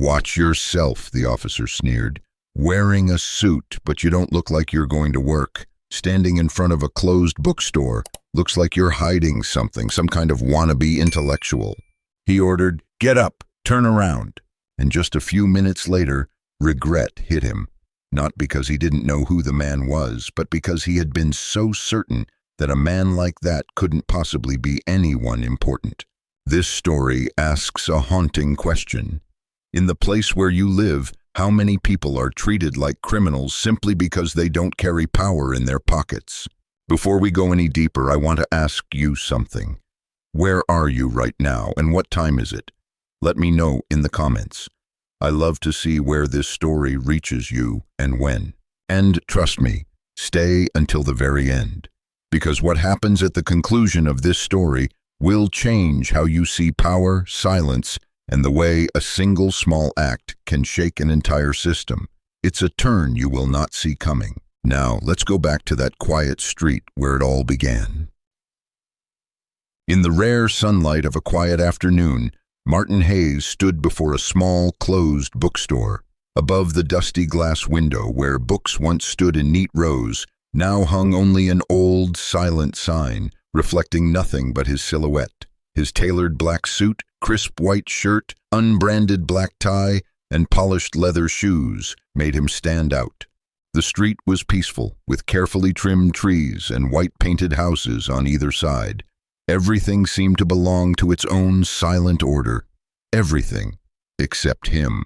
"Watch yourself," the officer sneered. "Wearing a suit, but you don't look like you're going to work. Standing in front of a closed bookstore. Looks like you're hiding something, some kind of wannabe intellectual." He ordered, "Get up, turn around." And just a few minutes later, regret hit him. Not because he didn't know who the man was, but because he had been so certain that a man like that couldn't possibly be anyone important. This story asks a haunting question. In the place where you live, how many people are treated like criminals simply because they don't carry power in their pockets? Before we go any deeper, I want to ask you something. Where are you right now, and what time is it? Let me know in the comments. I love to see where this story reaches you and when. And trust me, stay until the very end. Because what happens at the conclusion of this story will change how you see power, silence, and the way a single small act can shake an entire system. It's a turn you will not see coming. Now, let's go back to that quiet street where it all began. In the rare sunlight of a quiet afternoon, Martin Hayes stood before a small, closed bookstore. Above the dusty glass window where books once stood in neat rows, now hung only an old, silent sign, reflecting nothing but his silhouette. His tailored black suit, crisp white shirt, unbranded black tie, and polished leather shoes made him stand out. The street was peaceful, with carefully trimmed trees and white-painted houses on either side. Everything seemed to belong to its own silent order. Everything, except him.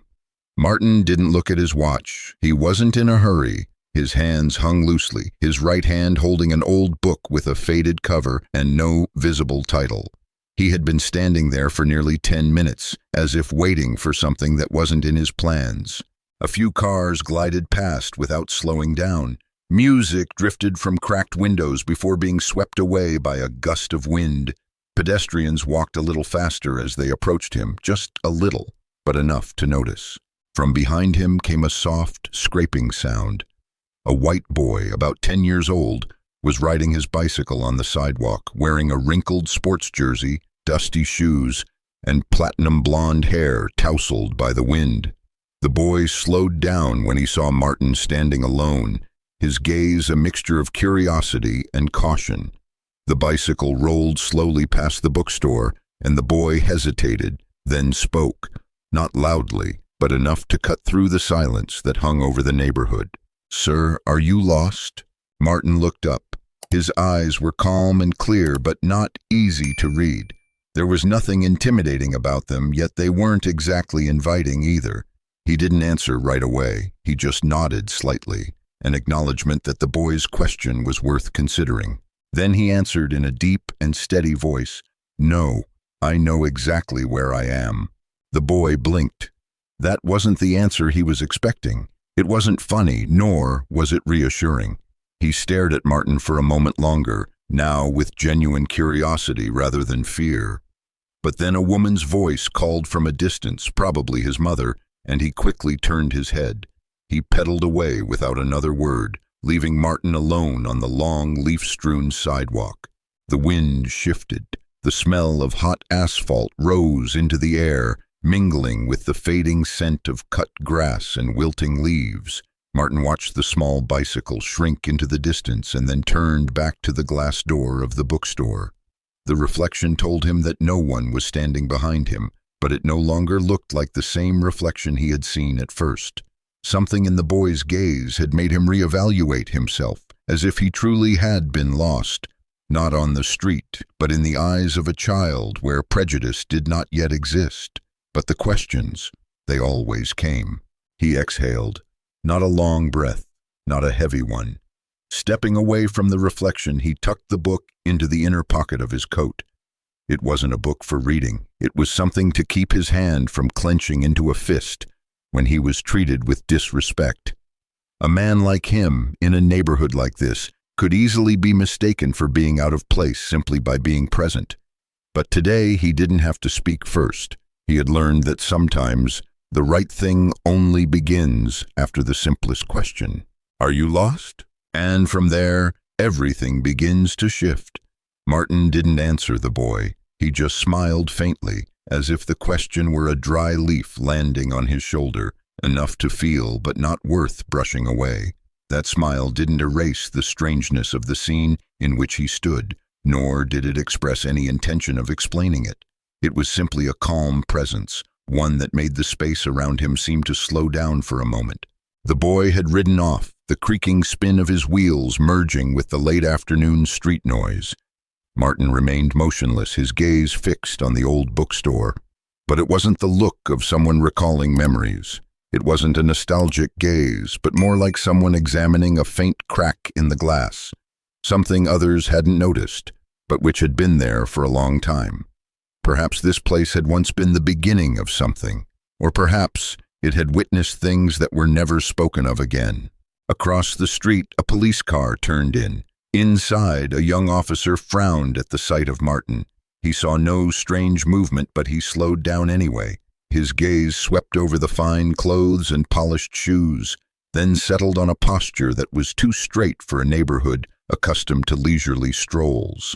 Martin didn't look at his watch. He wasn't in a hurry. His hands hung loosely, his right hand holding an old book with a faded cover and no visible title. He had been standing there for nearly 10 minutes, as if waiting for something that wasn't in his plans. A few cars glided past without slowing down. Music drifted from cracked windows before being swept away by a gust of wind. Pedestrians walked a little faster as they approached him, just a little, but enough to notice. From behind him came a soft, scraping sound. A white boy, about 10 years old, was riding his bicycle on the sidewalk, wearing a wrinkled sports jersey, dusty shoes, and platinum blonde hair tousled by the wind. The boy slowed down when he saw Martin standing alone, his gaze a mixture of curiosity and caution. The bicycle rolled slowly past the bookstore, and the boy hesitated, then spoke, not loudly, but enough to cut through the silence that hung over the neighborhood. "Sir, are you lost?" Martin looked up. His eyes were calm and clear, but not easy to read. There was nothing intimidating about them, yet they weren't exactly inviting either. He didn't answer right away. He just nodded slightly, an acknowledgement that the boy's question was worth considering. Then he answered in a deep and steady voice, "No, I know exactly where I am." The boy blinked. That wasn't the answer he was expecting. It wasn't funny, nor was it reassuring. He stared at Martin for a moment longer, now with genuine curiosity rather than fear. But then a woman's voice called from a distance, probably his mother, and he quickly turned his head. He pedaled away without another word, leaving Martin alone on the long, leaf-strewn sidewalk. The wind shifted. The smell of hot asphalt rose into the air, mingling with the fading scent of cut grass and wilting leaves. Martin watched the small bicycle shrink into the distance and then turned back to the glass door of the bookstore. The reflection told him that no one was standing behind him, but it no longer looked like the same reflection he had seen at first. Something in the boy's gaze had made him reevaluate himself, as if he truly had been lost, not on the street, but in the eyes of a child where prejudice did not yet exist. But the questions, they always came. He exhaled, not a long breath, not a heavy one. Stepping away from the reflection, he tucked the book into the inner pocket of his coat. It wasn't a book for reading. It was something to keep his hand from clenching into a fist when he was treated with disrespect. A man like him, in a neighborhood like this, could easily be mistaken for being out of place simply by being present. But today he didn't have to speak first. He had learned that sometimes the right thing only begins after the simplest question. "Are you lost?" And from there, everything begins to shift. Martin didn't answer the boy. He just smiled faintly, as if the question were a dry leaf landing on his shoulder, enough to feel but not worth brushing away. That smile didn't erase the strangeness of the scene in which he stood, nor did it express any intention of explaining it. It was simply a calm presence, one that made the space around him seem to slow down for a moment. The boy had ridden off, the creaking spin of his wheels merging with the late afternoon street noise. Martin remained motionless, his gaze fixed on the old bookstore. But it wasn't the look of someone recalling memories. It wasn't a nostalgic gaze, but more like someone examining a faint crack in the glass, something others hadn't noticed, but which had been there for a long time. Perhaps this place had once been the beginning of something, or perhaps it had witnessed things that were never spoken of again. Across the street, a police car turned in. Inside, a young officer frowned at the sight of Martin. He saw no strange movement, but he slowed down anyway. His gaze swept over the fine clothes and polished shoes, then settled on a posture that was too straight for a neighborhood accustomed to leisurely strolls.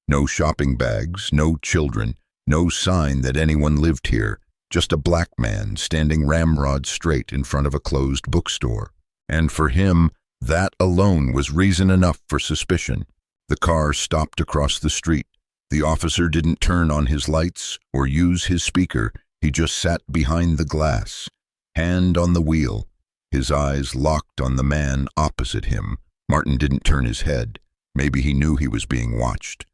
No shopping bags, no children, no sign that anyone lived here, just a black man standing ramrod straight in front of a closed bookstore. And for him, that alone was reason enough for suspicion. The car stopped across the street. The officer didn't turn on his lights or use his speaker. He just sat behind the glass, hand on the wheel, his eyes locked on the man opposite him. Martin didn't turn his head. Maybe he knew he was being watched.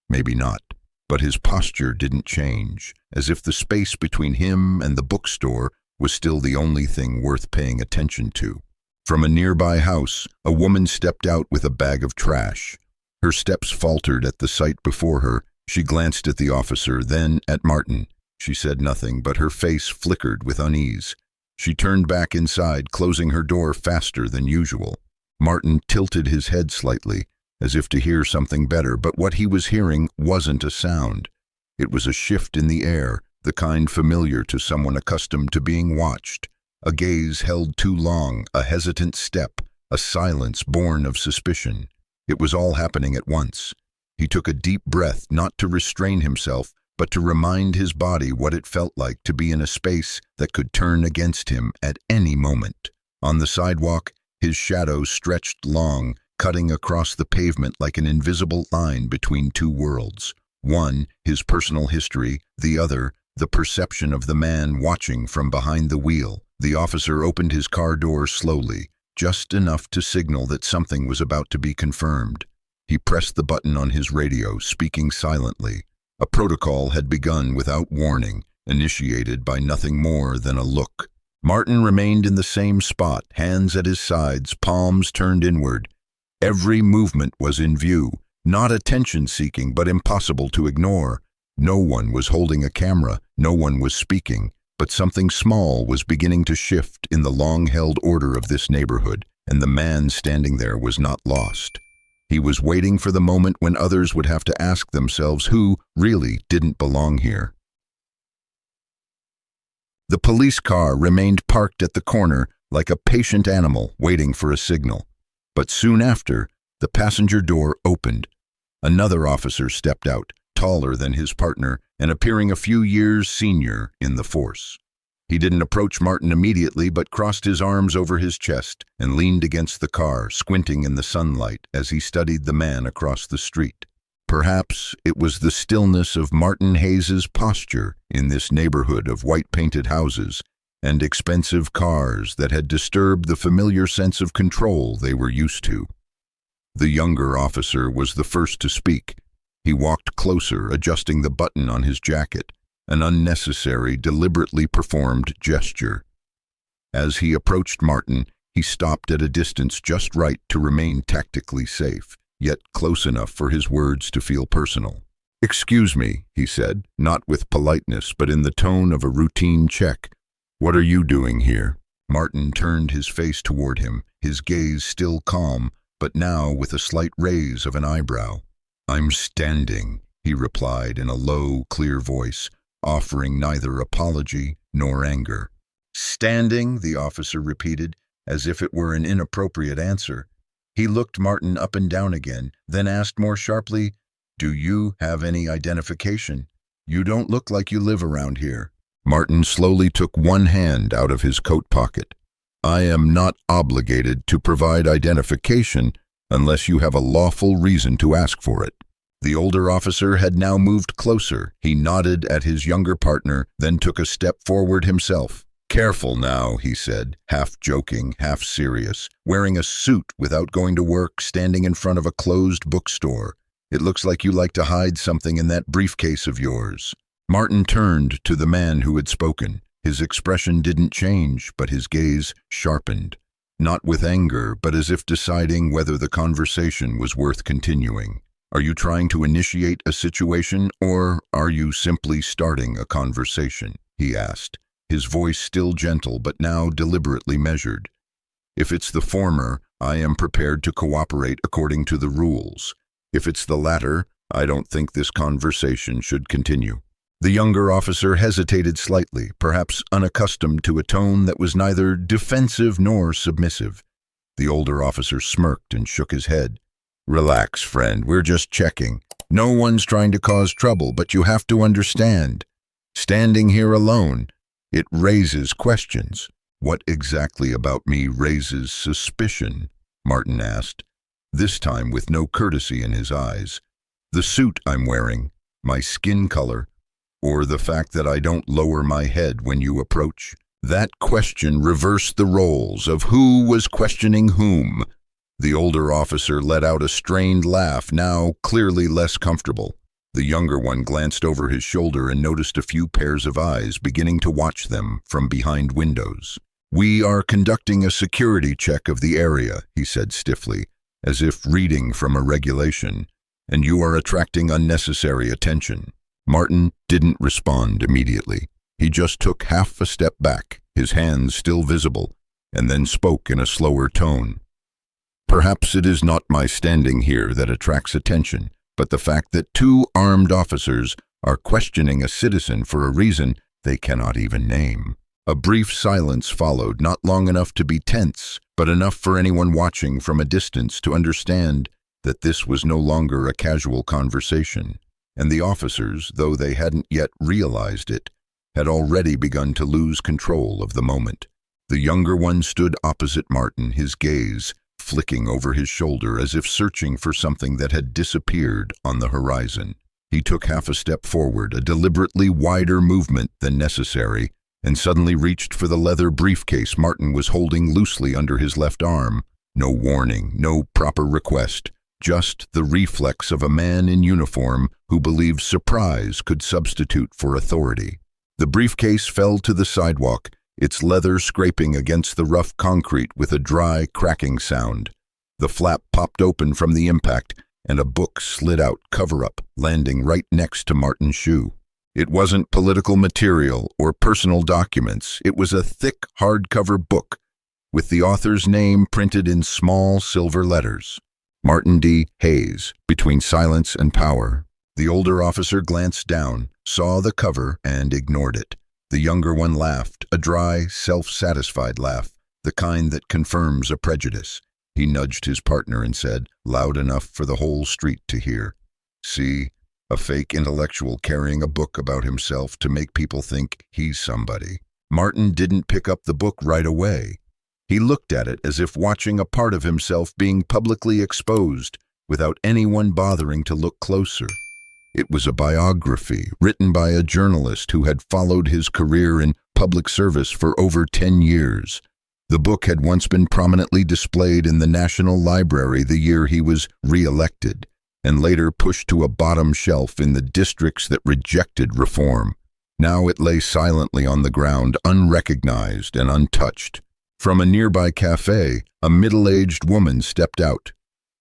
Maybe not. But his posture didn't change, as if the space between him and the bookstore was still the only thing worth paying attention to. From a nearby house, a woman stepped out with a bag of trash. Her steps faltered at the sight before her. She glanced at the officer, then at Martin. She said nothing, but her face flickered with unease. She turned back inside, closing her door faster than usual. Martin tilted his head slightly, as if to hear something better, but what he was hearing wasn't a sound. It was a shift in the air, the kind familiar to someone accustomed to being watched. A gaze held too long, a hesitant step, a silence born of suspicion. It was all happening at once. He took a deep breath, not to restrain himself, but to remind his body what it felt like to be in a space that could turn against him at any moment. On the sidewalk, his shadow stretched long, cutting across the pavement like an invisible line between two worlds. One, his personal history; the other, the perception of the man watching from behind the wheel. The officer opened his car door slowly, just enough to signal that something was about to be confirmed. He pressed the button on his radio, speaking silently. A protocol had begun without warning, initiated by nothing more than a look. Martin remained in the same spot, hands at his sides, palms turned inward. Every movement was in view, not attention-seeking but impossible to ignore. No one was holding a camera, no one was speaking, but something small was beginning to shift in the long-held order of this neighborhood, and the man standing there was not lost. He was waiting for the moment when others would have to ask themselves who really didn't belong here. The police car remained parked at the corner like a patient animal waiting for a signal. But soon after, the passenger door opened. Another officer stepped out, taller than his partner and appearing a few years senior in the force. He didn't approach Martin immediately, but crossed his arms over his chest and leaned against the car, squinting in the sunlight as he studied the man across the street. Perhaps it was the stillness of Martin Hayes's posture in this neighborhood of white-painted houses and expensive cars that had disturbed the familiar sense of control they were used to. The younger officer was the first to speak. He walked closer, adjusting the button on his jacket, an unnecessary, deliberately performed gesture. As he approached Martin, he stopped at a distance just right to remain tactically safe, yet close enough for his words to feel personal. "Excuse me," he said, not with politeness, but in the tone of a routine check. "What are you doing here?" Martin turned his face toward him, his gaze still calm, but now with a slight raise of an eyebrow. "I'm standing," he replied in a low, clear voice, offering neither apology nor anger. "Standing," the officer repeated, as if it were an inappropriate answer. He looked Martin up and down again, then asked more sharply, "Do you have any identification?" You don't look like you live around here." Martin slowly took one hand out of his coat pocket. "I am not obligated to provide identification unless you have a lawful reason to ask for it." The older officer had now moved closer. He nodded at his younger partner, then took a step forward himself. "Careful now," he said, half joking, half serious, "wearing a suit without going to work, standing in front of a closed bookstore. It looks like you like to hide something in that briefcase of yours." Martin turned to the man who had spoken. His expression didn't change, but his gaze sharpened. Not with anger, but as if deciding whether the conversation was worth continuing. "Are you trying to initiate a situation, or are you simply starting a conversation?" he asked, his voice still gentle but now deliberately measured. "If it's the former, I am prepared to cooperate according to the rules. If it's the latter, I don't think this conversation should continue." The younger officer hesitated slightly, perhaps unaccustomed to a tone that was neither defensive nor submissive. The older officer smirked and shook his head. "Relax, friend, we're just checking. No one's trying to cause trouble, but you have to understand. Standing here alone, it raises questions." "What exactly about me raises suspicion?" Martin asked, this time with no courtesy in his eyes. "The suit I'm wearing, my skin color, or the fact that I don't lower my head when you approach?" That question reversed the roles of who was questioning whom. The older officer let out a strained laugh, now clearly less comfortable. The younger one glanced over his shoulder and noticed a few pairs of eyes beginning to watch them from behind windows. "We are conducting a security check of the area," he said stiffly, as if reading from a regulation, "and you are attracting unnecessary attention." Martin didn't respond immediately. He just took half a step back, his hands still visible, and then spoke in a slower tone. "Perhaps it is not my standing here that attracts attention, but the fact that two armed officers are questioning a citizen for a reason they cannot even name." A brief silence followed, not long enough to be tense, but enough for anyone watching from a distance to understand that this was no longer a casual conversation. And the officers, though they hadn't yet realized it, had already begun to lose control of the moment. The younger one stood opposite Martin, his gaze flicking over his shoulder as if searching for something that had disappeared on the horizon. He took half a step forward, a deliberately wider movement than necessary, and suddenly reached for the leather briefcase Martin was holding loosely under his left arm. No warning, no proper request. Just the reflex of a man in uniform who believed surprise could substitute for authority. The briefcase fell to the sidewalk, its leather scraping against the rough concrete with a dry, cracking sound. The flap popped open from the impact, and a book slid out cover up, landing right next to Martin's shoe. It wasn't political material or personal documents. It was a thick, hardcover book with the author's name printed in small silver letters. Martin D. Hayes, Between Silence and Power. The older officer glanced down, saw the cover, and ignored it. The younger one laughed, a dry, self-satisfied laugh, the kind that confirms a prejudice. He nudged his partner and said, loud enough for the whole street to hear, "See, a fake intellectual carrying a book about himself to make people think he's somebody." Martin didn't pick up the book right away. He looked at it as if watching a part of himself being publicly exposed without anyone bothering to look closer. It was a biography written by a journalist who had followed his career in public service for over 10 years. The book had once been prominently displayed in the National Library the year he was re-elected, and later pushed to a bottom shelf in the districts that rejected reform. Now it lay silently on the ground, unrecognized and untouched. From a nearby cafe, a middle-aged woman stepped out.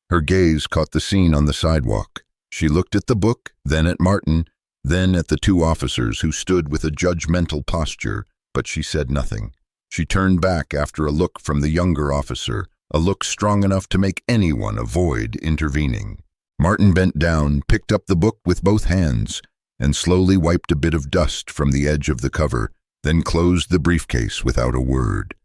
Her gaze caught the scene on the sidewalk. She looked at the book, then at Martin, then at the two officers who stood with a judgmental posture, but she said nothing. She turned back after a look from the younger officer, a look strong enough to make anyone avoid intervening. Martin bent down, picked up the book with both hands, and slowly wiped a bit of dust from the edge of the cover, then closed the briefcase without a word.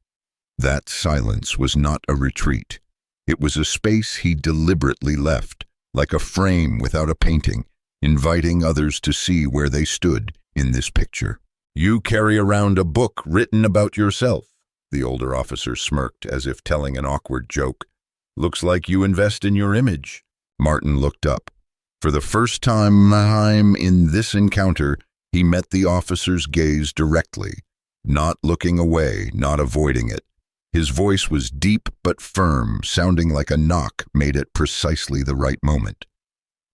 That silence was not a retreat. It was a space he deliberately left, like a frame without a painting, inviting others to see where they stood in this picture. "You carry around a book written about yourself." The older officer smirked as if telling an awkward joke. "Looks like you invest in your image." Martin looked up. For the first time in this encounter, he met the officer's gaze directly, not looking away, not avoiding it. His voice was deep but firm, sounding like a knock made at precisely the right moment.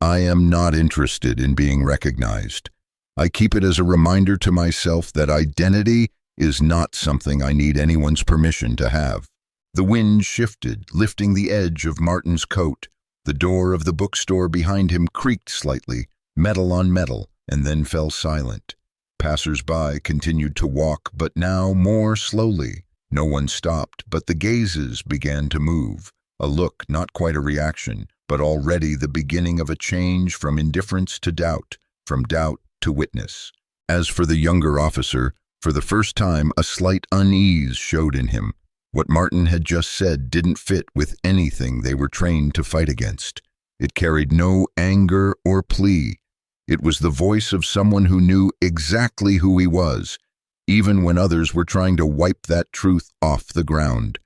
"I am not interested in being recognized. I keep it as a reminder to myself that identity is not something I need anyone's permission to have." The wind shifted, lifting the edge of Martin's coat. The door of the bookstore behind him creaked slightly, metal on metal, and then fell silent. Passers-by continued to walk, but now more slowly. No one stopped, but the gazes began to move. A look, not quite a reaction, but already the beginning of a change from indifference to doubt, from doubt to witness. As for the younger officer, for the first time a slight unease showed in him. What Martin had just said didn't fit with anything they were trained to fight against. It carried no anger or plea. It was the voice of someone who knew exactly who he was, even when others were trying to wipe that truth off the ground.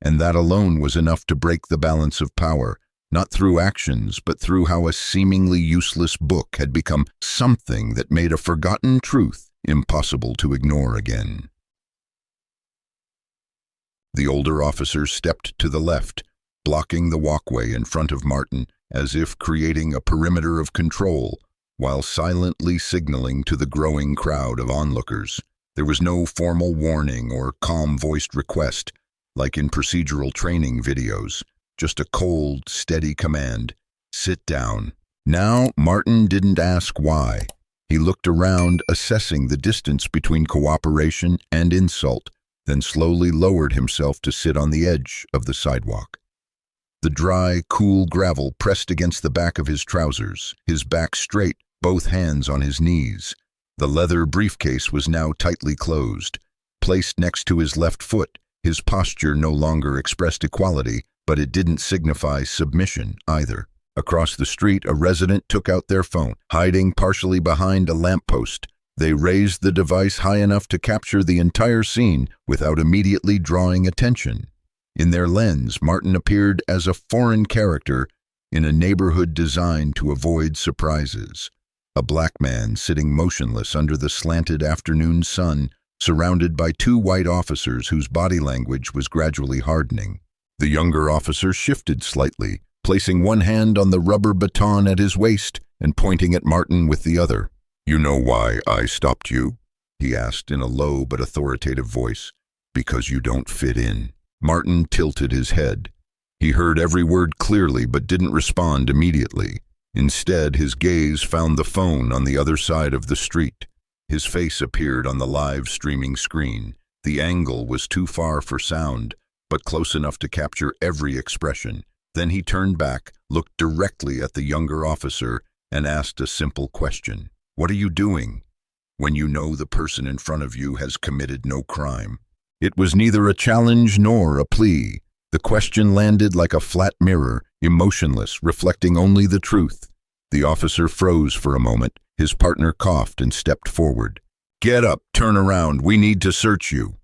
And that alone was enough to break the balance of power, not through actions, but through how a seemingly useless book had become something that made a forgotten truth impossible to ignore again. The older officer stepped to the left, blocking the walkway in front of Martin, as if creating a perimeter of control, while silently signaling to the growing crowd of onlookers. There was no formal warning or calm-voiced request, like in procedural training videos, just a cold, steady command: "Sit down." Now, Martin didn't ask why. He looked around, assessing the distance between cooperation and insult, then slowly lowered himself to sit on the edge of the sidewalk. The dry, cool gravel pressed against the back of his trousers, his back straight, both hands on his knees. The leather briefcase was now tightly closed. Placed next to his left foot, his posture no longer expressed equality, but it didn't signify submission either. Across the street, a resident took out their phone. Hiding partially behind a lamppost, they raised the device high enough to capture the entire scene without immediately drawing attention. In their lens, Martin appeared as a foreign character in a neighborhood designed to avoid surprises. A black man sitting motionless under the slanted afternoon sun, surrounded by two white officers whose body language was gradually hardening. The younger officer shifted slightly, placing one hand on the rubber baton at his waist and pointing at Martin with the other. "You know why I stopped you?" he asked in a low but authoritative voice. "Because you don't fit in." Martin tilted his head. He heard every word clearly but didn't respond immediately. Instead, his gaze found the phone on the other side of the street. His face appeared on the live streaming screen. The angle was too far for sound, but close enough to capture every expression. Then he turned back, looked directly at the younger officer, and asked a simple question. "What are you doing when you know the person in front of you has committed no crime?" It was neither a challenge nor a plea. The question landed like a flat mirror, emotionless, reflecting only the truth. The officer froze for a moment. His partner coughed and stepped forward. "Get up, turn around, we need to search you."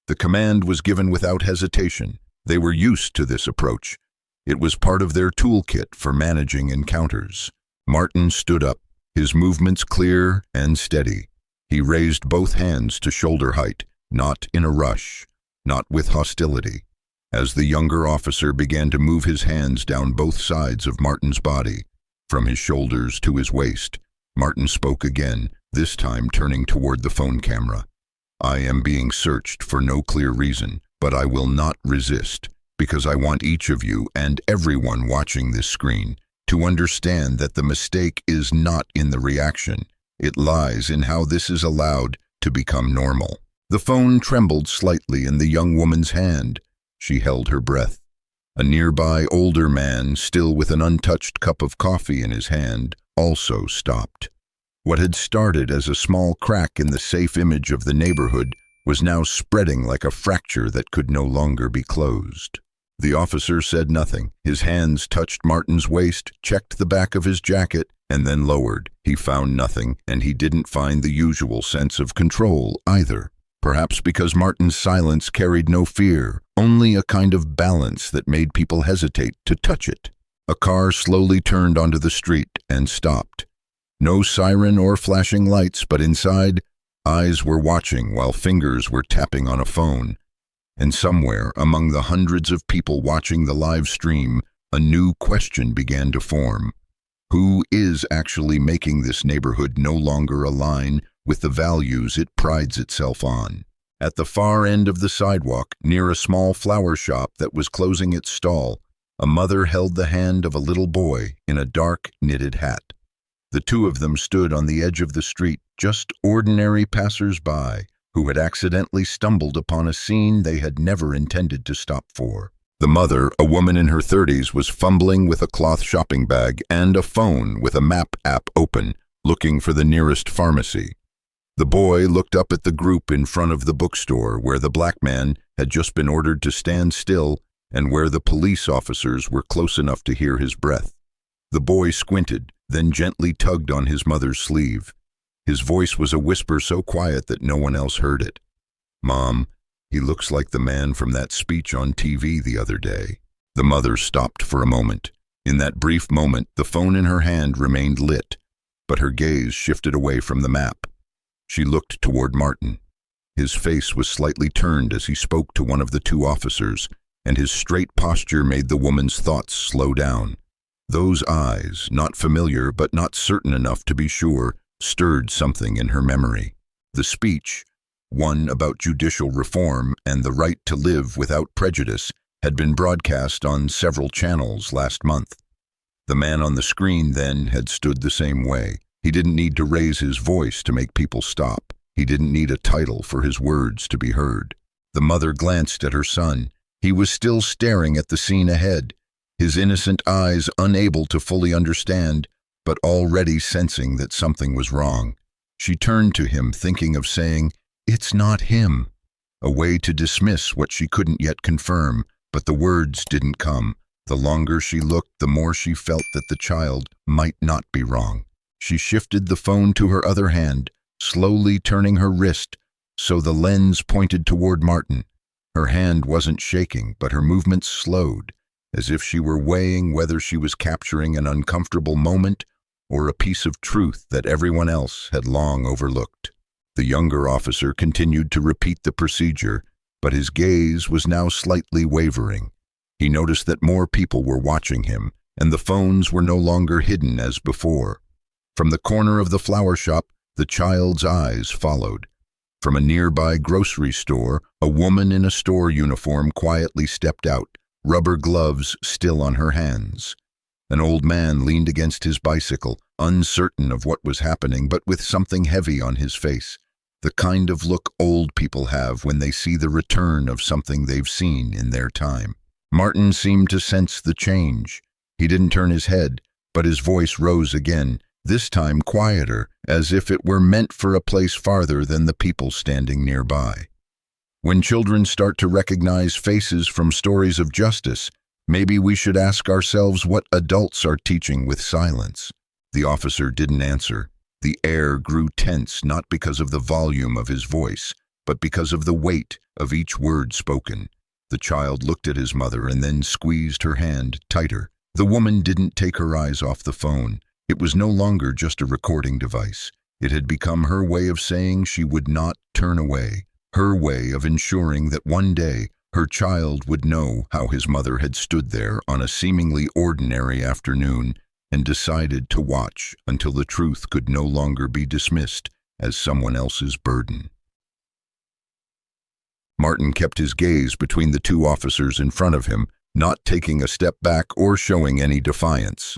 The command was given without hesitation. They were used to this approach. It was part of their toolkit for managing encounters. Martin stood up, his movements clear and steady. He raised both hands to shoulder height, not in a rush, not with hostility. As the younger officer began to move his hands down both sides of Martin's body, from his shoulders to his waist, Martin spoke again, this time turning toward the phone camera. "I am being searched for no clear reason, but I will not resist, because I want each of you and everyone watching this screen to understand that the mistake is not in the reaction. It lies in how this is allowed to become normal." The phone trembled slightly in the young woman's hand. She held her breath. A nearby older man, still with an untouched cup of coffee in his hand, also stopped. What had started as a small crack in the safe image of the neighborhood was now spreading like a fracture that could no longer be closed. The officer said nothing. His hands touched Martin's waist, checked the back of his jacket, and then lowered. He found nothing, and he didn't find the usual sense of control either. Perhaps because Martin's silence carried no fear, only a kind of balance that made people hesitate to touch it. A car slowly turned onto the street and stopped. No siren or flashing lights, but inside, eyes were watching while fingers were tapping on a phone. And somewhere, among the hundreds of people watching the live stream, a new question began to form. Who is actually making this neighborhood no longer align with the values it prides itself on? At the far end of the sidewalk, near a small flower shop that was closing its stall, a mother held the hand of a little boy in a dark, knitted hat. The two of them stood on the edge of the street, just ordinary passers-by who had accidentally stumbled upon a scene they had never intended to stop for. The mother, a woman in her 30s, was fumbling with a cloth shopping bag and a phone with a map app open, looking for the nearest pharmacy. The boy looked up at the group in front of the bookstore where the black man had just been ordered to stand still and where the police officers were close enough to hear his breath. The boy squinted, then gently tugged on his mother's sleeve. His voice was a whisper so quiet that no one else heard it. "Mom, he looks like the man from that speech on TV the other day." The mother stopped for a moment. In that brief moment, the phone in her hand remained lit, but her gaze shifted away from the map. She looked toward Martin. His face was slightly turned as he spoke to one of the two officers, and his straight posture made the woman's thoughts slow down. Those eyes, not familiar but not certain enough to be sure, stirred something in her memory. The speech, one about judicial reform and the right to live without prejudice, had been broadcast on several channels last month. The man on the screen then had stood the same way. He didn't need to raise his voice to make people stop. He didn't need a title for his words to be heard. The mother glanced at her son. He was still staring at the scene ahead, his innocent eyes unable to fully understand, but already sensing that something was wrong. She turned to him, thinking of saying, "It's not him," a way to dismiss what she couldn't yet confirm, but the words didn't come. The longer she looked, the more she felt that the child might not be wrong. She shifted the phone to her other hand, slowly turning her wrist so the lens pointed toward Martin. Her hand wasn't shaking, but her movements slowed, as if she were weighing whether she was capturing an uncomfortable moment or a piece of truth that everyone else had long overlooked. The younger officer continued to repeat the procedure, but his gaze was now slightly wavering. He noticed that more people were watching him, and the phones were no longer hidden as before. From the corner of the flower shop, the child's eyes followed. From a nearby grocery store, a woman in a store uniform quietly stepped out, rubber gloves still on her hands. An old man leaned against his bicycle, uncertain of what was happening, but with something heavy on his face, the kind of look old people have when they see the return of something they've seen in their time. Martin seemed to sense the change. He didn't turn his head, but his voice rose again, this time quieter, as if it were meant for a place farther than the people standing nearby. When children start to recognize faces from stories of justice, maybe we should ask ourselves what adults are teaching with silence. The officer didn't answer. The air grew tense not because of the volume of his voice, but because of the weight of each word spoken. The child looked at his mother and then squeezed her hand tighter. The woman didn't take her eyes off the phone. It was no longer just a recording device. It had become her way of saying she would not turn away, her way of ensuring that one day her child would know how his mother had stood there on a seemingly ordinary afternoon and decided to watch until the truth could no longer be dismissed as someone else's burden. Martin kept his gaze between the two officers in front of him, not taking a step back or showing any defiance.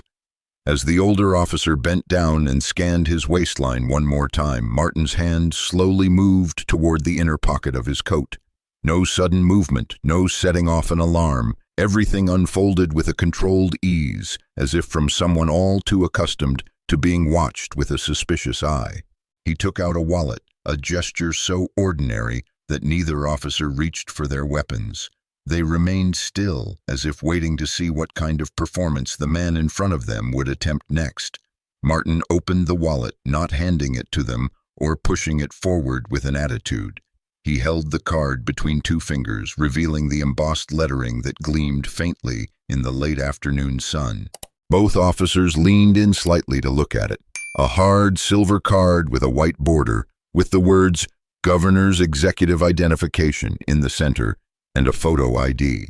As the older officer bent down and scanned his waistline one more time, Martin's hand slowly moved toward the inner pocket of his coat. No sudden movement, no setting off an alarm. Everything unfolded with a controlled ease, as if from someone all too accustomed to being watched with a suspicious eye. He took out a wallet, a gesture so ordinary that neither officer reached for their weapons. They remained still, as if waiting to see what kind of performance the man in front of them would attempt next. Martin opened the wallet, not handing it to them or pushing it forward with an attitude. He held the card between two fingers, revealing the embossed lettering that gleamed faintly in the late afternoon sun. Both officers leaned in slightly to look at it. A hard silver card with a white border, with the words Governor's Executive Identification in the center, and a photo ID.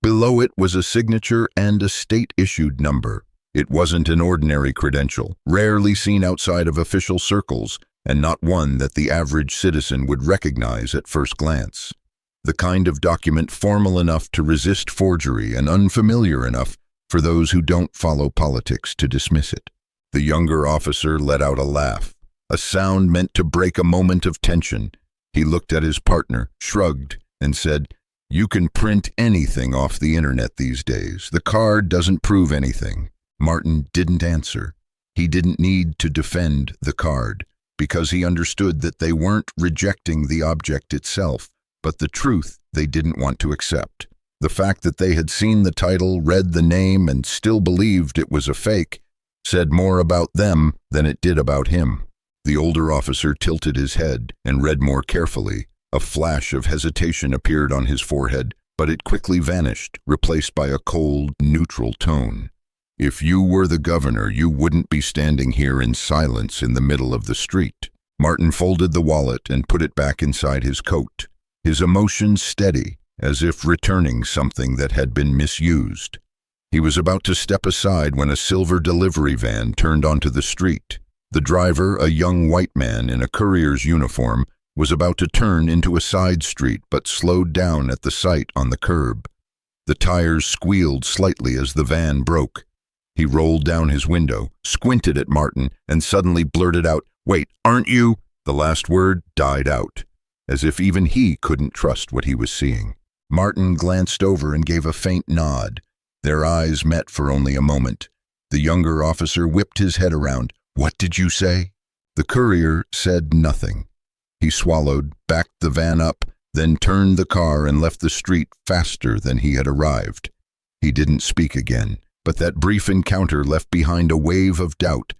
Below it was a signature and a state-issued number. It wasn't an ordinary credential, rarely seen outside of official circles, and not one that the average citizen would recognize at first glance. The kind of document formal enough to resist forgery and unfamiliar enough for those who don't follow politics to dismiss it. The younger officer let out a laugh, a sound meant to break a moment of tension. He looked at his partner, shrugged, and said, "You can print anything off the internet these days. The card doesn't prove anything." Martin didn't answer. He didn't need to defend the card, because he understood that they weren't rejecting the object itself, but the truth they didn't want to accept. The fact that they had seen the title, read the name, and still believed it was a fake said more about them than it did about him. The older officer tilted his head and read more carefully. A flash of hesitation appeared on his forehead, but it quickly vanished, replaced by a cold, neutral tone. "If you were the governor, you wouldn't be standing here in silence in the middle of the street." Martin folded the wallet and put it back inside his coat, his emotions steady, as if returning something that had been misused. He was about to step aside when a silver delivery van turned onto the street. The driver, a young white man in a courier's uniform, was about to turn into a side street but slowed down at the sight on the curb. The tires squealed slightly as the van broke. He rolled down his window, squinted at Martin, and suddenly blurted out, "Wait, aren't you?" The last word died out, as if even he couldn't trust what he was seeing. Martin glanced over and gave a faint nod. Their eyes met for only a moment. The younger officer whipped his head around. "What did you say?" The courier said nothing. He swallowed, backed the van up, then turned the car and left the street faster than he had arrived. He didn't speak again, but that brief encounter left behind a wave of doubt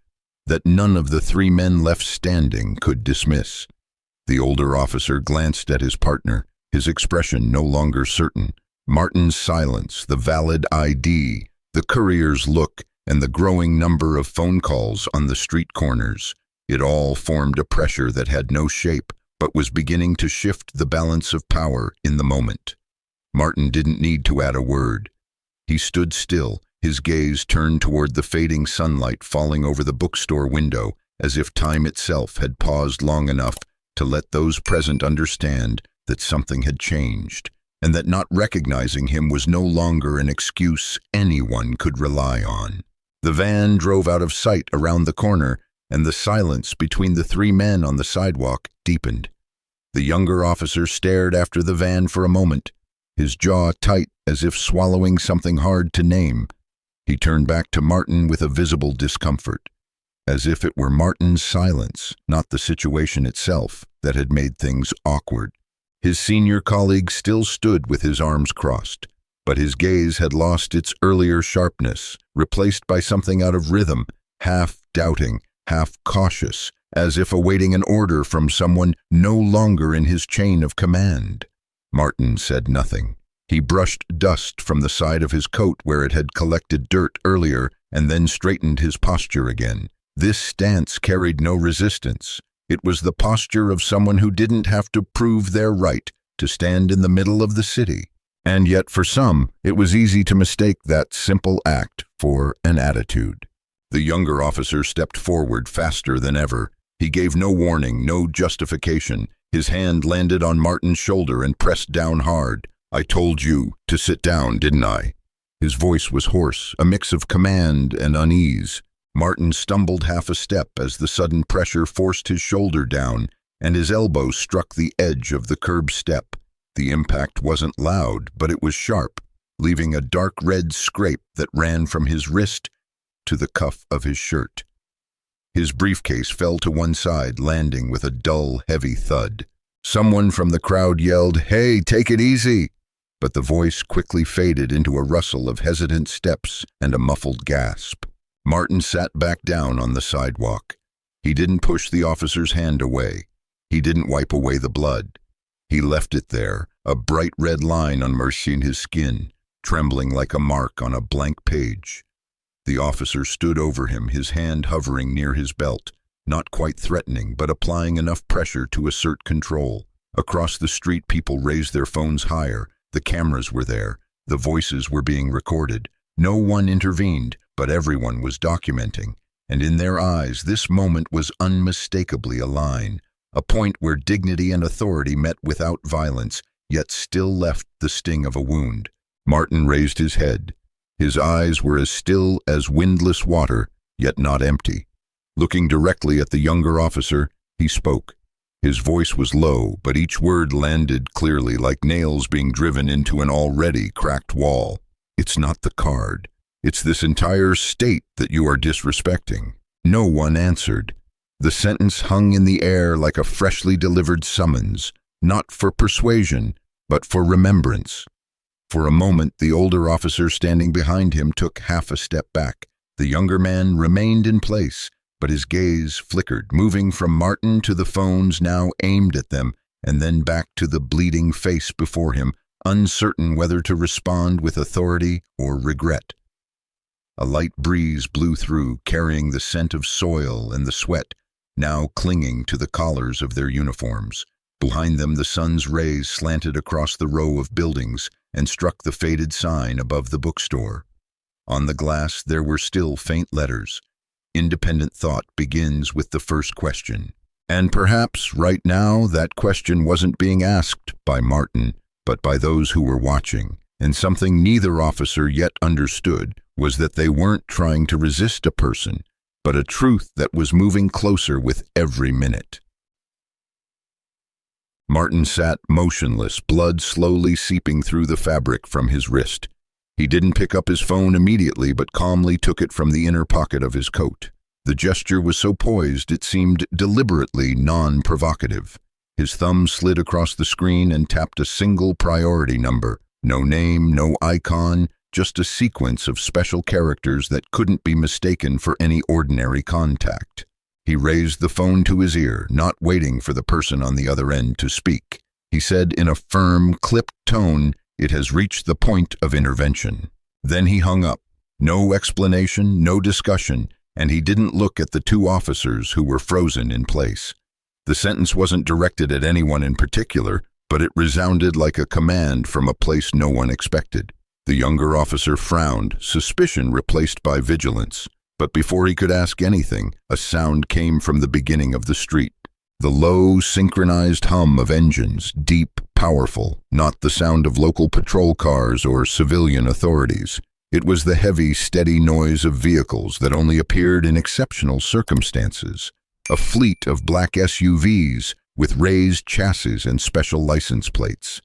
that none of the three men left standing could dismiss. The older officer glanced at his partner, his expression no longer certain. Martin's silence, the valid ID, the courier's look, and the growing number of phone calls on the street corners. It all formed a pressure that had no shape, but was beginning to shift the balance of power in the moment. Martin didn't need to add a word. He stood still, his gaze turned toward the fading sunlight falling over the bookstore window, as if time itself had paused long enough to let those present understand that something had changed, and that not recognizing him was no longer an excuse anyone could rely on. The van drove out of sight around the corner, and the silence between the three men on the sidewalk deepened. The younger officer stared after the van for a moment, his jaw tight as if swallowing something hard to name. He turned back to Martin with a visible discomfort, as if it were Martin's silence, not the situation itself, that had made things awkward. His senior colleague still stood with his arms crossed, but his gaze had lost its earlier sharpness, replaced by something out of rhythm, half doubting, half cautious, as if awaiting an order from someone no longer in his chain of command. Martin said nothing. He brushed dust from the side of his coat where it had collected dirt earlier and then straightened his posture again. This stance carried no resistance. It was the posture of someone who didn't have to prove their right to stand in the middle of the city. And yet for some, it was easy to mistake that simple act for an attitude. The younger officer stepped forward faster than ever. He gave no warning, no justification. His hand landed on Martin's shoulder and pressed down hard. "I told you to sit down, didn't I?" His voice was hoarse, a mix of command and unease. Martin stumbled half a step as the sudden pressure forced his shoulder down, and his elbow struck the edge of the curb step. The impact wasn't loud, but it was sharp, leaving a dark red scrape that ran from his wrist to the cuff of his shirt. His briefcase fell to one side, landing with a dull, heavy thud. Someone from the crowd yelled, "Hey, take it easy!" But the voice quickly faded into a rustle of hesitant steps and a muffled gasp. Martin sat back down on the sidewalk. He didn't push the officer's hand away. He didn't wipe away the blood. He left it there, a bright red line unmercing his skin, trembling like a mark on a blank page. The officer stood over him, his hand hovering near his belt, not quite threatening, but applying enough pressure to assert control. Across the street, people raised their phones higher. The cameras were there. The voices were being recorded. No one intervened, but everyone was documenting. And in their eyes, this moment was unmistakably a line, a point where dignity and authority met without violence, yet still left the sting of a wound. Martin raised his head. His eyes were as still as windless water, yet not empty. Looking directly at the younger officer, he spoke. His voice was low, but each word landed clearly, like nails being driven into an already cracked wall. It's not the card. It's this entire state that you are disrespecting. No one answered. The sentence hung in the air like a freshly delivered summons, not for persuasion, but for remembrance. For a moment, the older officer standing behind him took half a step back. The younger man remained in place, but his gaze flickered, moving from Martin to the phones now aimed at them, and then back to the bleeding face before him, uncertain whether to respond with authority or regret. A light breeze blew through, carrying the scent of soil and the sweat, now clinging to the collars of their uniforms. Behind them, the sun's rays slanted across the row of buildings and struck the faded sign above the bookstore. On the glass, there were still faint letters. Independent thought begins with the first question. And perhaps, right now, that question wasn't being asked by Martin, but by those who were watching. And something neither officer yet understood was that they weren't trying to resist a person, but a truth that was moving closer with every minute. Martin sat motionless, blood slowly seeping through the fabric from his wrist. He didn't pick up his phone immediately, but calmly took it from the inner pocket of his coat. The gesture was so poised it seemed deliberately non-provocative. His thumb slid across the screen and tapped a single priority number. No name, no icon, just a sequence of special characters that couldn't be mistaken for any ordinary contact. He raised the phone to his ear, not waiting for the person on the other end to speak. He said in a firm, clipped tone, "It has reached the point of intervention." Then he hung up. No explanation, no discussion, and he didn't look at the two officers who were frozen in place. The sentence wasn't directed at anyone in particular, but it resounded like a command from a place no one expected. The younger officer frowned, suspicion replaced by vigilance. But before he could ask anything, a sound came from the beginning of the street. The low, synchronized hum of engines, deep, powerful, not the sound of local patrol cars or civilian authorities. It was the heavy, steady noise of vehicles that only appeared in exceptional circumstances. A fleet of black SUVs with raised chassis and special license plates.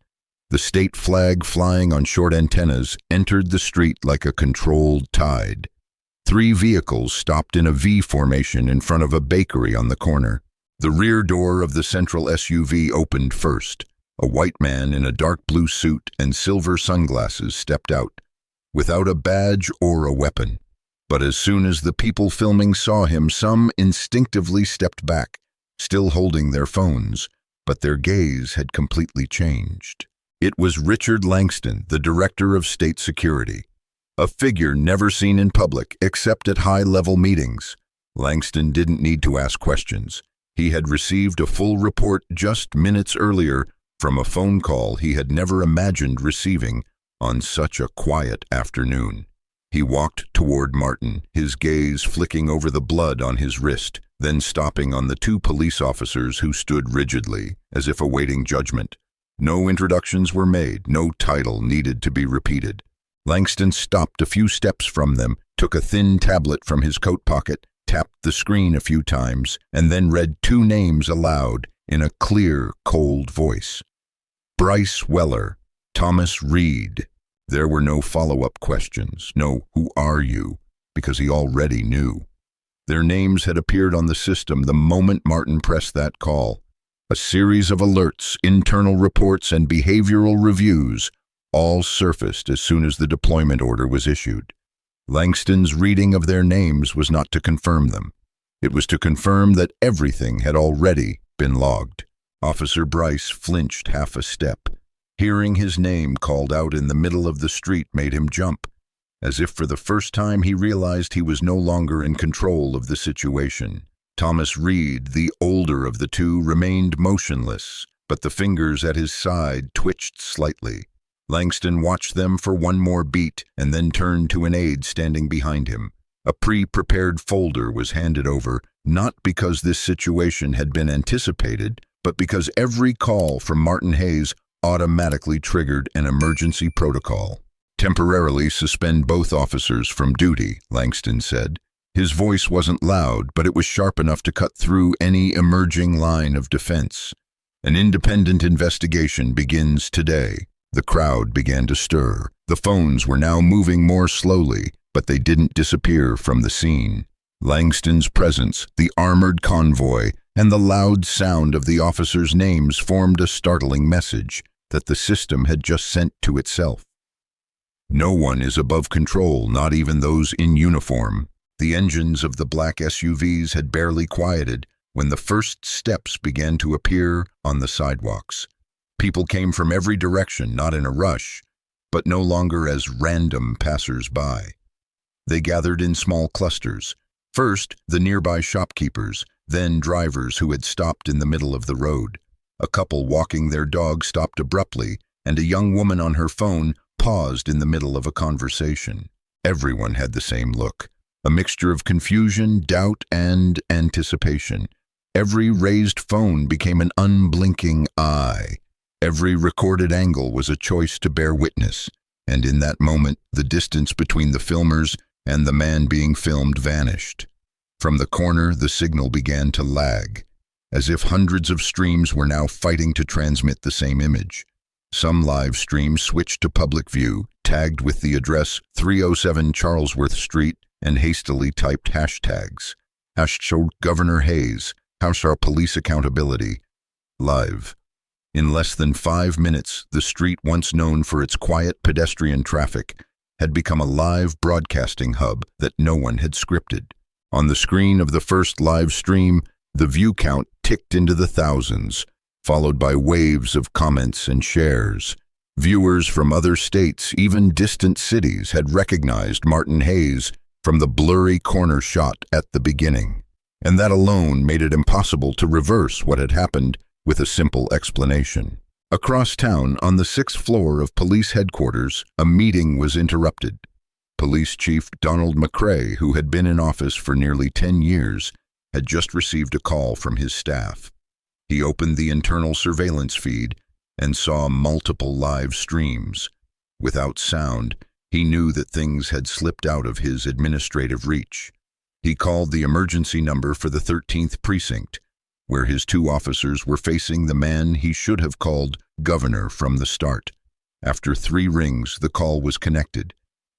The state flag flying on short antennas entered the street like a controlled tide. 3 vehicles stopped in a V formation in front of a bakery on the corner. The rear door of the central SUV opened first. A white man in a dark blue suit and silver sunglasses stepped out, without a badge or a weapon. But as soon as the people filming saw him, some instinctively stepped back, still holding their phones, but their gaze had completely changed. It was Richard Langston, the Director of State Security. A figure never seen in public except at high-level meetings. Langston didn't need to ask questions. He had received a full report just minutes earlier from a phone call he had never imagined receiving on such a quiet afternoon. He walked toward Martin, his gaze flicking over the blood on his wrist, then stopping on the 2 police officers who stood rigidly, as if awaiting judgment. No introductions were made, no title needed to be repeated. Langston stopped a few steps from them, took a thin tablet from his coat pocket, tapped the screen a few times, and then read 2 names aloud in a clear, cold voice. Bryce Weller, Thomas Reed. There were no follow-up questions, no "who are you?" because he already knew. Their names had appeared on the system the moment Martin pressed that call. A series of alerts, internal reports, and behavioral reviews all surfaced as soon as the deployment order was issued. Langston's reading of their names was not to confirm them. It was to confirm that everything had already been logged. Officer Bryce flinched half a step. Hearing his name called out in the middle of the street made him jump. As if for the first time he realized he was no longer in control of the situation. Thomas Reed, the older of the two, remained motionless, but the fingers at his side twitched slightly. Langston watched them for one more beat and then turned to an aide standing behind him. A pre-prepared folder was handed over, not because this situation had been anticipated, but because every call from Martin Hayes automatically triggered an emergency protocol. "Temporarily suspend both officers from duty," Langston said. His voice wasn't loud, but it was sharp enough to cut through any emerging line of defense. "An independent investigation begins today." The crowd began to stir. The phones were now moving more slowly, but they didn't disappear from the scene. Langston's presence, the armored convoy, and the loud sound of the officers' names formed a startling message that the system had just sent to itself. No one is above control, not even those in uniform. The engines of the black SUVs had barely quieted when the first steps began to appear on the sidewalks. People came from every direction, not in a rush, but no longer as random passers-by. They gathered in small clusters. First, the nearby shopkeepers, then drivers who had stopped in the middle of the road. A couple walking their dog stopped abruptly, and a young woman on her phone paused in the middle of a conversation. Everyone had the same look, a mixture of confusion, doubt, and anticipation. Every raised phone became an unblinking eye. Every recorded angle was a choice to bear witness, and in that moment, the distance between the filmers and the man being filmed vanished. From the corner, the signal began to lag, as if hundreds of streams were now fighting to transmit the same image. Some live streams switched to public view, tagged with the address 307 Charlesworth Street, and hastily typed hashtags. Hashtag Governor Hayes, House our Police Accountability, live. In less than 5 minutes, the street once known for its quiet pedestrian traffic had become a live broadcasting hub that no one had scripted. On the screen of the first live stream, the view count ticked into the thousands, followed by waves of comments and shares. Viewers from other states, even distant cities, had recognized Martin Hayes from the blurry corner shot at the beginning, and that alone made it impossible to reverse what had happened with a simple explanation. Across town, on the 6th floor of police headquarters, a meeting was interrupted. Police Chief Donald McCrae, who had been in office for nearly 10 years, had just received a call from his staff. He opened the internal surveillance feed and saw multiple live streams. Without sound, he knew that things had slipped out of his administrative reach. He called the emergency number for the 13th precinct, where his 2 officers were facing the man he should have called Governor from the start. After 3 rings, the call was connected.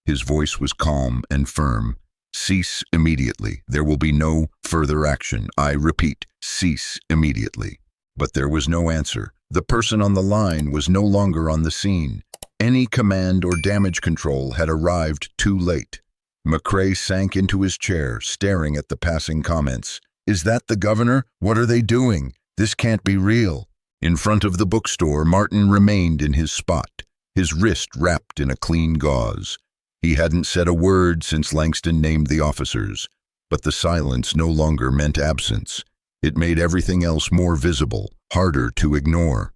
His voice was calm and firm. "Cease immediately. There will be no further action. I repeat, cease immediately." But there was no answer. The person on the line was no longer on the scene. Any command or damage control had arrived too late. McCrae sank into his chair, staring at the passing comments. "Is that the governor? What are they doing? This can't be real." In front of the bookstore, Martin remained in his spot, his wrist wrapped in a clean gauze. He hadn't said a word since Langston named the officers, but the silence no longer meant absence. It made everything else more visible, harder to ignore.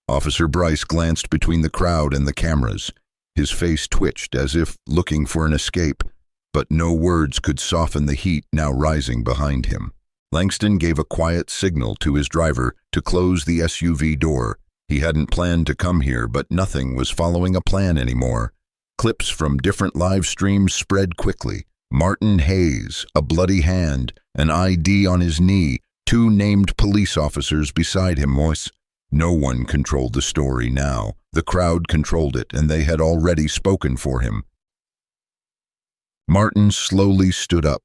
Officer Bryce glanced between the crowd and the cameras. His face twitched as if looking for an escape, but no words could soften the heat now rising behind him. Langston gave a quiet signal to his driver to close the SUV door. He hadn't planned to come here, but nothing was following a plan anymore. Clips from different live streams spread quickly. Martin Hayes, a bloody hand, an ID on his knee, 2 named police officers beside him. No one controlled the story now. The crowd controlled it, and they had already spoken for him. Martin slowly stood up.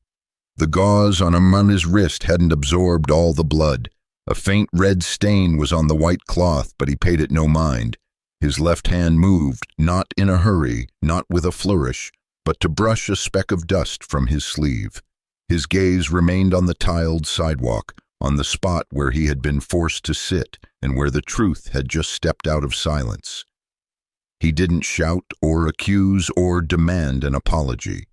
The gauze on his wrist hadn't absorbed all the blood. A faint red stain was on the white cloth, but he paid it no mind. His left hand moved, not in a hurry, not with a flourish, but to brush a speck of dust from his sleeve. His gaze remained on the tiled sidewalk, on the spot where he had been forced to sit and where the truth had just stepped out of silence. He didn't shout or accuse or demand an apology.